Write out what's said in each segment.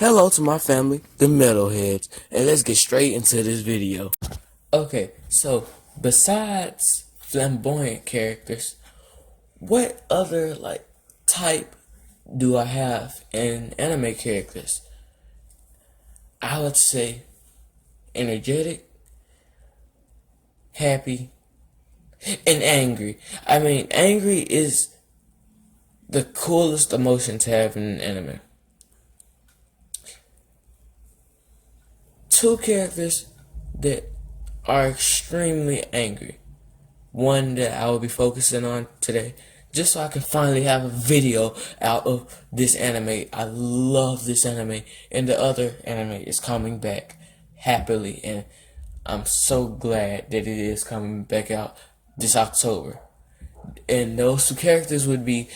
Hello to my family, the metalheads, and let's get straight into this video. Okay, so besides flamboyant characters, what other type do I have in anime characters? I would say energetic, happy, and angry. I mean, angry is the coolest emotion to have in an anime. Two characters that are extremely angry. One that I will be focusing on today, just so I can finally have a video out of this anime. I love this anime, and the other anime is coming back happily, and I'm so glad that it is coming back out this October. And those two characters would be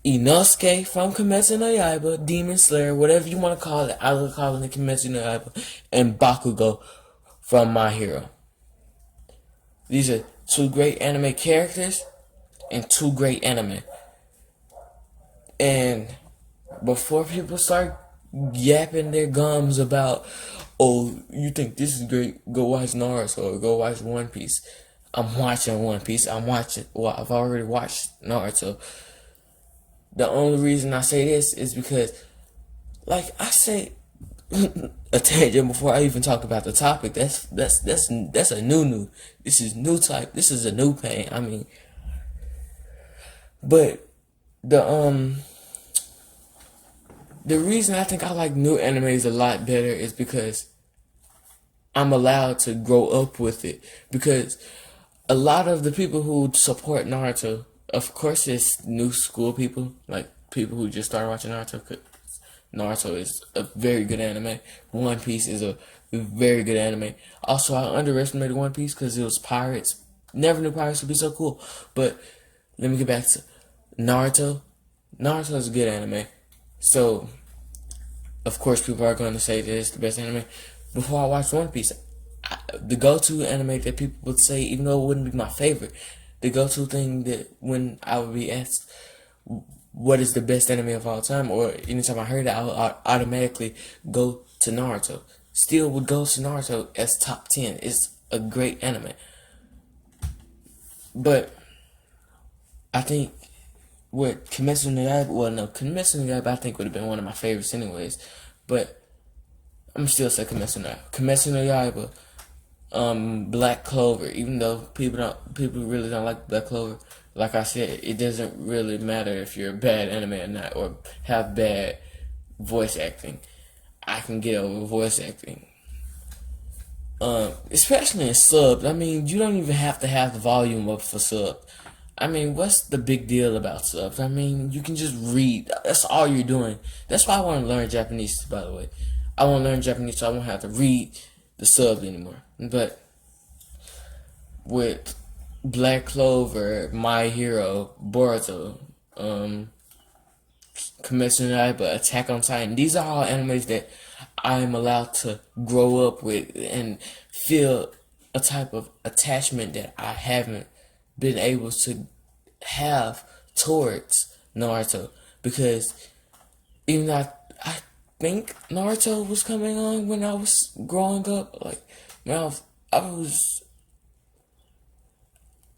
Inosuke from Kimetsu no Yaiba, Demon Slayer, whatever you want to call it. I would call it Kimetsu no Yaiba, and Bakugo from My Hero. These are two great anime characters and two great anime. And before people start yapping their gums about, oh, you think this is great, go watch Naruto or go watch One Piece. I'm watching One Piece. I've already watched Naruto. The only reason I say this is because, like I say, a tangent before I even talk about the topic. That's a new. This is new type. This is a new pain. I mean, but the reason I think I like new animes a lot better is because I'm allowed to grow up with it. Because a lot of the people who support Naruto, of course, it's new school people, like people who just started watching Naruto. Naruto is a very good anime. One Piece is a very good anime. Also, I underestimated One Piece because it was pirates. Never knew pirates would be so cool. But let me get back to Naruto. Naruto is a good anime. So, of course, people are going to say that it's the best anime. Before I watched One Piece, the go-to anime that people would say, even though it wouldn't be my favorite, the go-to thing that when I would be asked what is the best anime of all time, or anytime I heard it, I would automatically go to Naruto. Still would go to Naruto as top 10. It's a great anime. But I think with Kimetsu no Yaiba, Kimetsu no Yaiba I think would have been one of my favorites anyways. But I'm still say Kimetsu no Yaiba. Kimetsu no Yaiba, Black Clover. Even though people really don't like Black Clover. Like I said, it doesn't really matter if you're a bad anime or not, or have bad voice acting. I can get over voice acting. Especially in subs. I mean, you don't even have to have the volume up for sub. I mean, what's the big deal about subs? I mean, you can just read. That's all you're doing. That's why I want to learn Japanese, by the way. I want to learn Japanese so I won't have to read the subs anymore. But with Black Clover, My Hero, Boruto, Kimetsu no Yaiba, Attack on Titan. These are all animes that I am allowed to grow up with and feel a type of attachment that I haven't been able to have towards Naruto. Because even though I think Naruto was coming on when I was growing up, like when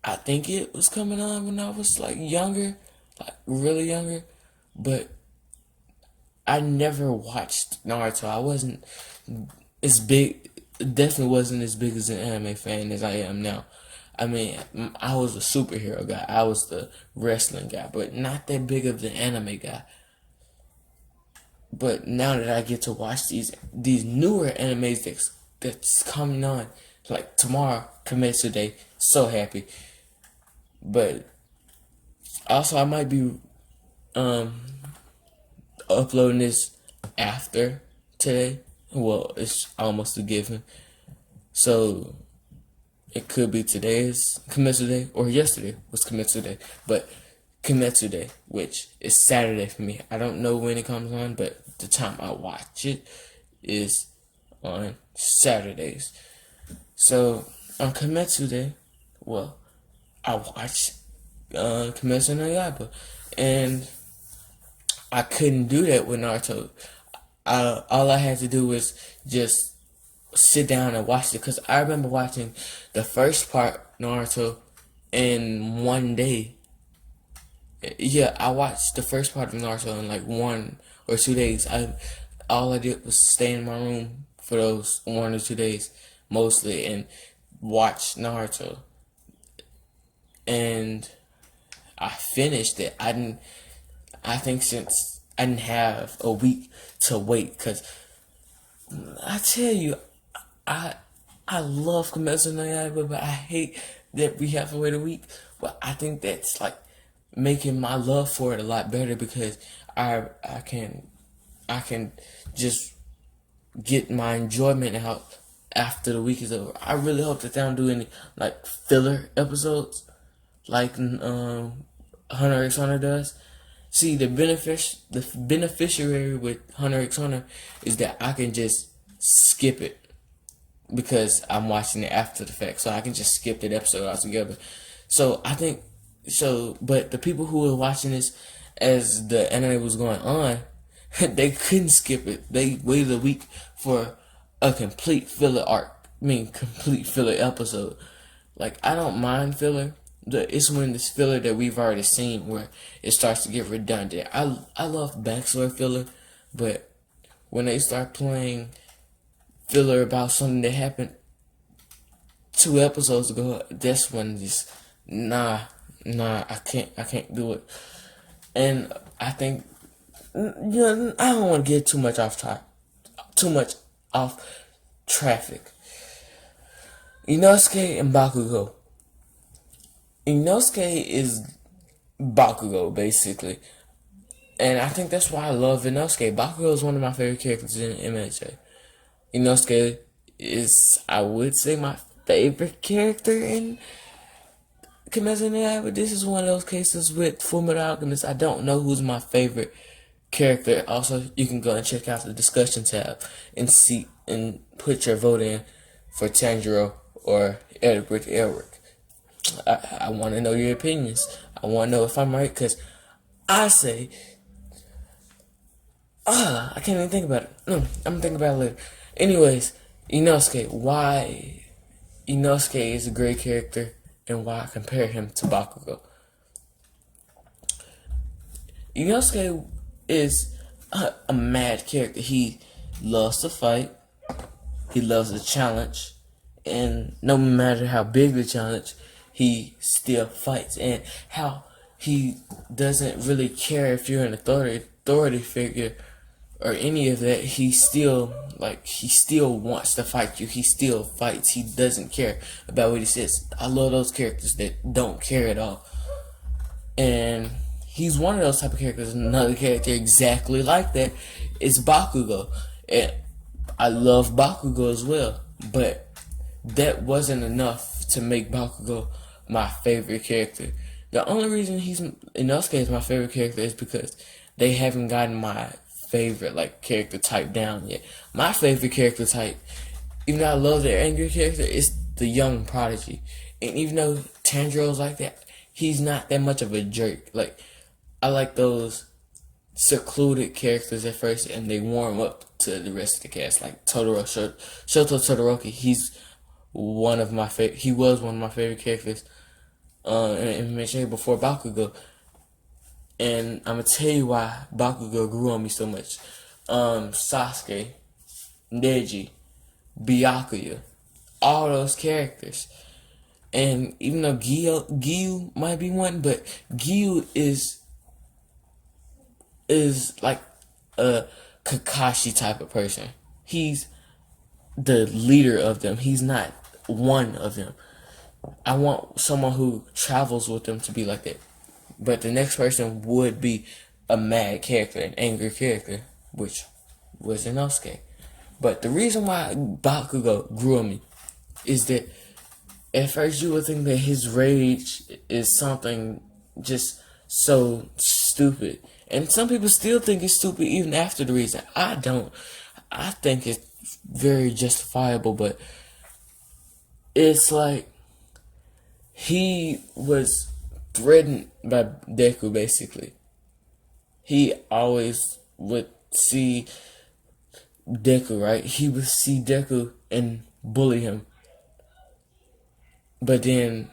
I think it was coming on when I was like younger, like really younger, but I never watched Naruto. I wasn't as big, definitely wasn't as big as an anime fan as I am now. I mean, I was a superhero guy, I was the wrestling guy, but not that big of the anime guy. But now that I get to watch these newer animes that's coming on, like tomorrow, Kimetsu Day, so happy. But also I might be uploading this after today. Well, it's almost a given. So it could be today's Kimetsu Day or yesterday was Kimetsu Day. But Kimetsu Day, which is Saturday for me. I don't know when it comes on, but the time I watch it is on Saturdays. So on Kimetsu Day, well, I watched Kimetsu no Yaiba, and I couldn't do that with Naruto. all I had to do was just sit down and watch it, because I remember watching the first part Naruto in one day. Yeah, I watched the first part of Naruto in like 1 or 2 days. All I did was stay in my room for those 1 or 2 days mostly and watch Naruto. And I finished it. I think since I didn't have a week to wait, because I tell you, I I love Kimetsu no Yaiba, but I hate that we have to wait a week. But I think that's like making my love for it a lot better, because I can just get my enjoyment out after the week is over. I really hope that they don't do any like filler episodes like Hunter x Hunter does. See, the beneficiary with Hunter x Hunter is that I can just skip it because I'm watching it after the fact, so I can just skip that episode altogether. So I think so, but the people who were watching this as the anime was going on, they couldn't skip it. They waited a week for a complete filler arc. I mean, complete filler episode. Like, I don't mind filler. It's when this filler that we've already seen where it starts to get redundant. I love backstory filler, but when they start playing filler about something that happened 2 episodes ago, that's when just I can't do it. And I think I don't want to get too much off traffic. Inosuke and Bakugo. Inosuke is Bakugo, basically. And I think that's why I love Inosuke. Bakugo is one of my favorite characters in MHA. Inosuke is, I would say, my favorite character in Kimetsu no Yaiba. This is one of those cases with Fullmetal Alchemist. I don't know who's my favorite character. Also, you can go and check out the discussion tab and see and put your vote in for Tanjiro or Edward Elric. I want to know your opinions. I want to know if I'm right, because I say, I can't even think about it. No, I'm going to think about it later. Anyways, Inosuke. Why Inosuke is a great character and why I compare him to Bakugo. Inosuke is a mad character. He loves to fight. He loves a challenge. And no matter how big the challenge, he still fights. And how he doesn't really care if you're an authority figure or any of that. He still wants to fight you. He still fights. He doesn't care about what he says. I love those characters that don't care at all. And he's one of those type of characters. Another character exactly like that is Bakugo. And I love Bakugo as well. But that wasn't enough to make Bakugo my favorite character. The only reason Inosuke is my favorite character is because they haven't gotten my favorite character type down yet. My favorite character type, even though I love their angry character, is the young prodigy. And even though Tanjiro's like that, he's not that much of a jerk. I like those secluded characters at first, and they warm up to the rest of the cast. Like Shoto Todoroki, he was one of my favorite characters in MHA before Bakugo. And I'm going to tell you why Bakugo grew on me so much. Sasuke, Neji, Byakuya, all those characters. And even though Gyu might be one, but Gyu is like a Kakashi type of person. He's the leader of them. He's not one of them. I want someone who travels with them to be like that. But the next person would be a mad character, an angry character, which was Inosuke. But the reason why Bakugo grew on me is that at first you would think that his rage is something just so stupid. And some people still think it's stupid even after the reason. I don't. I think it's very justifiable, but it's like he was threatened by Deku, basically. He always would see Deku, right? He would see Deku and bully him, but then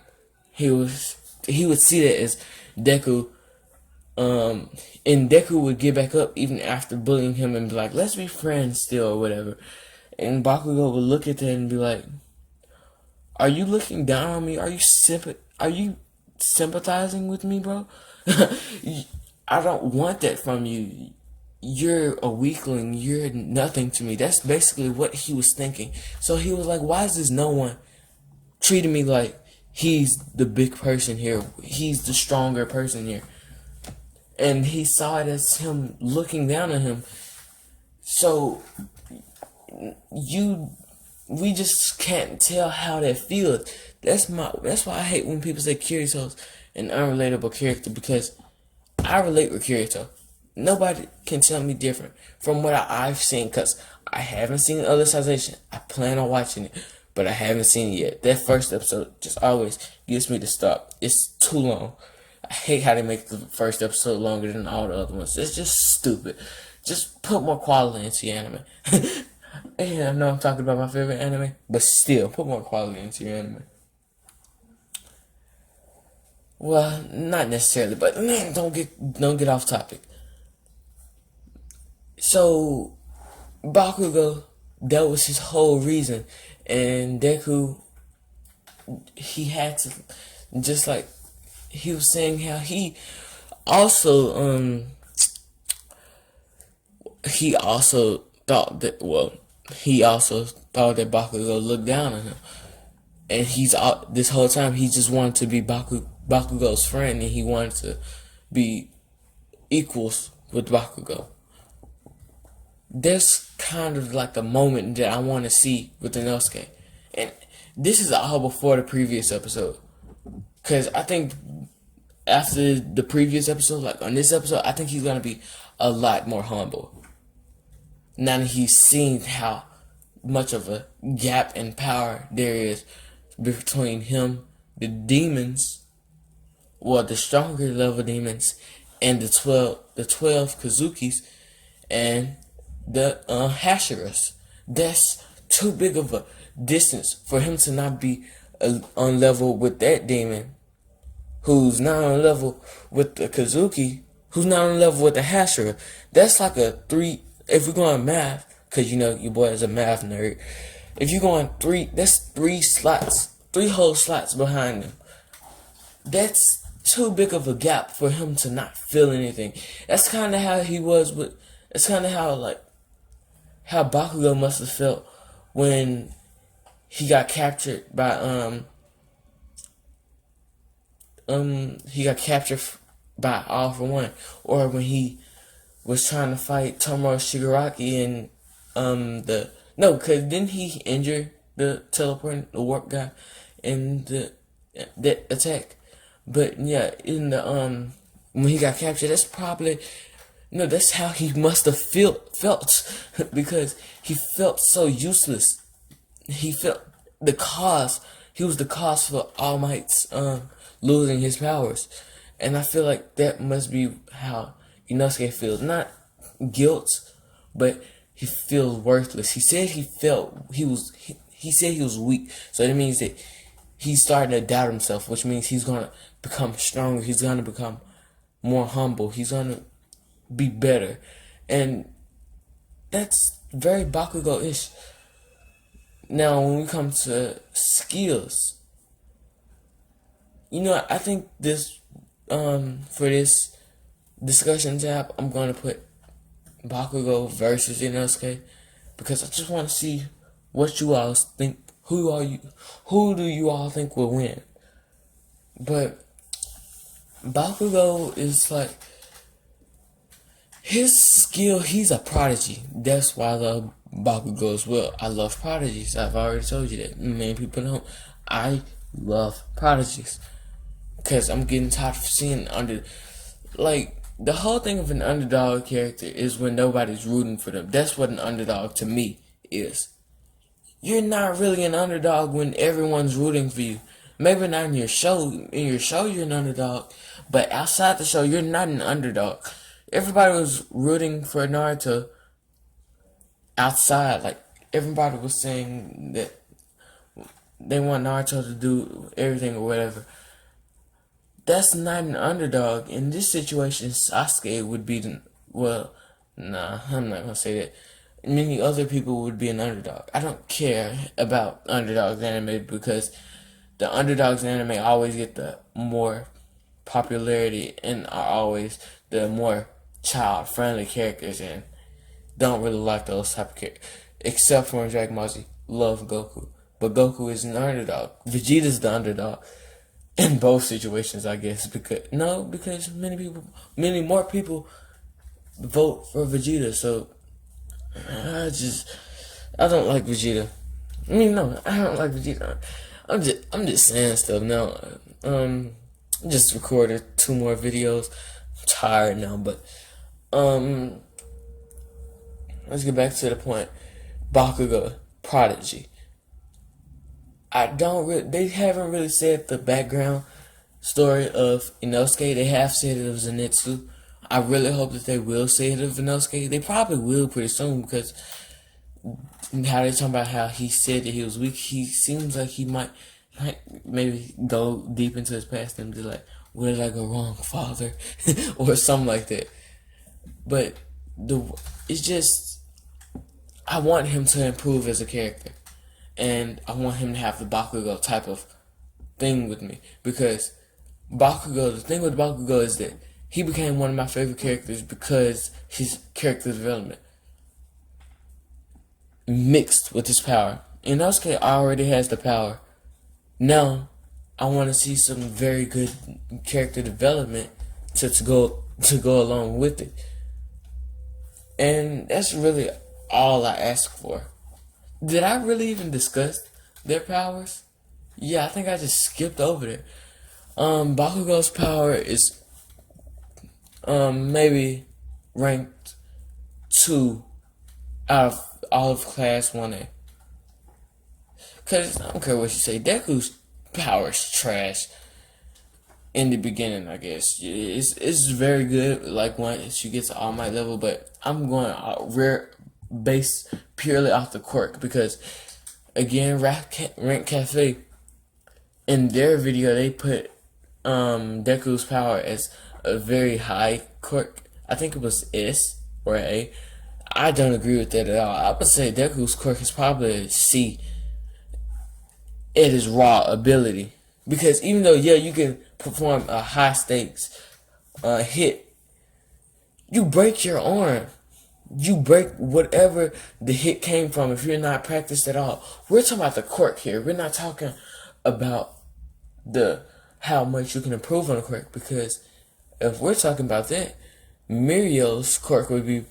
he would see that as Deku, and Deku would get back up even after bullying him and be like, "Let's be friends still," or whatever. And Bakugo would look at that and be like, "Are you looking down on me? Are you sympathizing with me, bro? I don't want that from you. You're a weakling. You're nothing to me." That's basically what he was thinking. So he was like, "Why is this no one treating me like he's the big person here? He's the stronger person here." And he saw it as him looking down on him. So we just can't tell how that feels. That's why I hate when people say Kirito's an unrelatable character, because I relate with Kirito. Nobody can tell me different from what I've seen, because I haven't seen Other Civilization. I plan on watching it, but I haven't seen it yet. That first episode just always gets me to stop. It's too long. I hate how they make the first episode longer than all the other ones. It's just stupid. Just put more quality into your anime. Yeah, I know I'm talking about my favorite anime, but still, put more quality into your anime. Well, not necessarily, but don't get off topic. So, Bakugo, that was his whole reason, and Deku, he had to, just like he was saying how also he also thought that he also thought that Bakugo looked down on him, and this whole time he just wanted to be Bakugo's friend, and he wanted to be equals with Bakugo. That's kind of like the moment that I want to see with Inosuke, and this is all before the previous episode, because I think after the previous episode, like on this episode, I think he's gonna be a lot more humble. Now that he's seen how much of a gap in power there is between him, the demons, the stronger level demons, and the 12 Kazukis, and the Hashiras. That's too big of a distance for him to not be on level with that demon, who's not on level with the Kazuki, who's not on level with the Hashira. That's like a 3. If we're going math, because you know your boy is a math nerd. If you're going 3, that's 3 slots, 3 whole slots behind him. That's too big of a gap for him to not feel anything. That's kind of how he was with. It's kind of how Bakugo must have felt when he got captured by All For One, or when he was trying to fight Tomoe Shigaraki and because didn't he injure the warp guy in the attack? But yeah, in the when he got captured, that's how he must have felt because he felt so useless. He felt he was the cause for All Might's losing his powers, and I feel like that must be how Inosuke feels. Not guilt, but he feels worthless. He said he said he was weak, so that means that he's starting to doubt himself, which means he's gonna become stronger. He's gonna become more humble. He's gonna be better, and that's very Bakugo-ish. Now, when we come to skills, I think this for this discussion tab, I'm gonna put Bakugo versus Inosuke, because I just want to see what you all think. Who do you all think will win? But Bakugo is like, his skill, he's a prodigy. That's why I love Bakugo as well. I love prodigies. I've already told you that. Many people don't. I love prodigies, because I'm getting tired of seeing the whole thing of an underdog character is when nobody's rooting for them. That's what an underdog to me is. You're not really an underdog when everyone's rooting for you. Maybe not in your show. In your show, you're an underdog, but outside the show, you're not an underdog. Everybody was rooting for Naruto outside, like everybody was saying that they want Naruto to do everything or whatever. That's not an underdog. In this situation, Sasuke would be the, well, nah, I'm not gonna say that. Many other people would be an underdog. I don't care about underdogs anime because the underdogs anime always get the more popularity and are always the more child friendly characters, and don't really like those type of characters. Except for in Dragon Ball Z. Love Goku. But Goku is an underdog. Vegeta's the underdog. In both situations, I guess. Because many more people vote for Vegeta, so I don't like Vegeta. I mean, no, I don't like Vegeta. I'm just saying stuff now. Just recorded 2 more videos. I'm tired now, but let's get back to the point. Bakugo, Prodigy. They haven't really said the background story of Inosuke. They have said it of Zenitsu. I really hope that they will say it of Inosuke. They probably will pretty soon because how they talking about how he said that he was weak. He seems like he might maybe go deep into his past and be like, where did I go wrong, father? Or something like that. But it's just, I want him to improve as a character. And I want him to have the Bakugo type of thing with me. Because the thing with Bakugo is that he became one of my favorite characters because his character development mixed with his power. Inosuke already has the power. Now, I want to see some very good character development to go along with it. And that's really all I ask for. Did I really even discuss their powers? Yeah, I think I just skipped over it. Bakugo's power is maybe ranked 2 out of all of class 1A. Cause I don't care what you say, Deku's power is trash in the beginning, I guess. It's very good, like once you get to All Might level, but I'm going rare based purely off the quirk because, again, Rank Cafe, in their video, they put Deku's power as a very high quirk. I think it was S or A. I don't agree with that at all. I would say Deku's quirk is probably a C. It is raw ability. Because even though, yeah, you can perform a high stakes hit, you break your arm. You break whatever the hit came from if you're not practiced at all. We're talking about the quirk here. We're not talking about how much you can improve on a quirk, because if we're talking about that, Mirio's quirk would be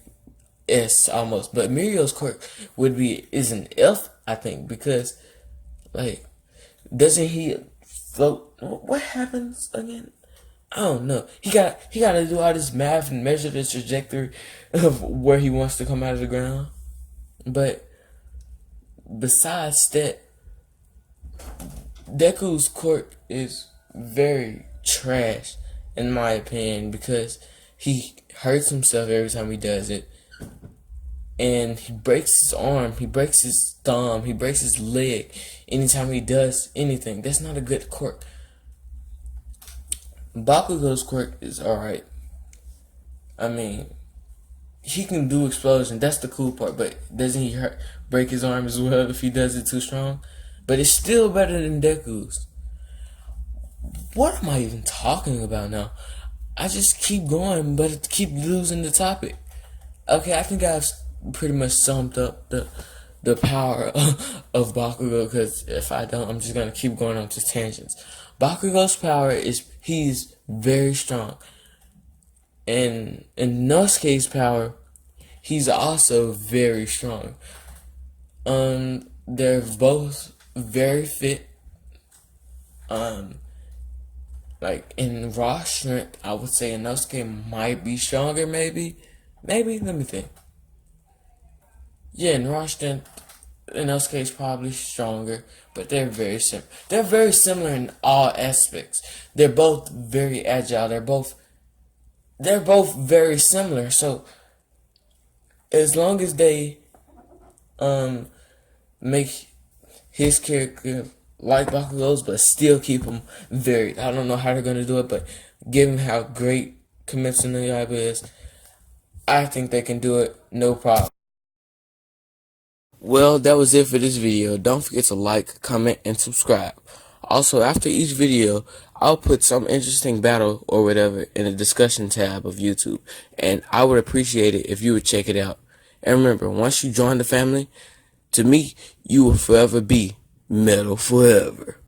S almost, but Mirio's quirk is an F, I think, because like, doesn't he float? What happens again? I don't know. He got to do all this math and measure the trajectory of where he wants to come out of the ground. But besides that, Deku's quirk is very trash in my opinion because he hurts himself every time he does it. And he breaks his arm, he breaks his thumb, he breaks his leg anytime he does anything. That's not a good quirk. Bakugo's quirk is alright. I mean, he can do explosion, that's the cool part, but doesn't he break his arm as well if he does it too strong? But it's still better than Deku's. What am I even talking about now? I just keep going, but keep losing the topic. Okay, I think I've pretty much summed up the power of Bakugo, because if I don't, I'm just going to keep going on to tangents. Bakugo's power is, he's very strong. And in Inosuke's power, he's also very strong. They're both very fit. Like in raw strength, I would say Inosuke might be stronger, maybe, let me think. Yeah, in raw strength, Inosuke is probably stronger, but they're very similar. They're very similar in all aspects. They're both very agile. They're both very similar. So as long as they make his character like Bakugo's, but still keep him varied. I don't know how they're gonna do it, but given how great Kimetsu no Yaiba is, I think they can do it, no problem. Well, that was it for this video. Don't forget to like, comment, and subscribe. Also, after each video, I'll put some interesting battle or whatever in the discussion tab of YouTube, and I would appreciate it if you would check it out. And remember, once you join the family, to me, you will forever be metal forever.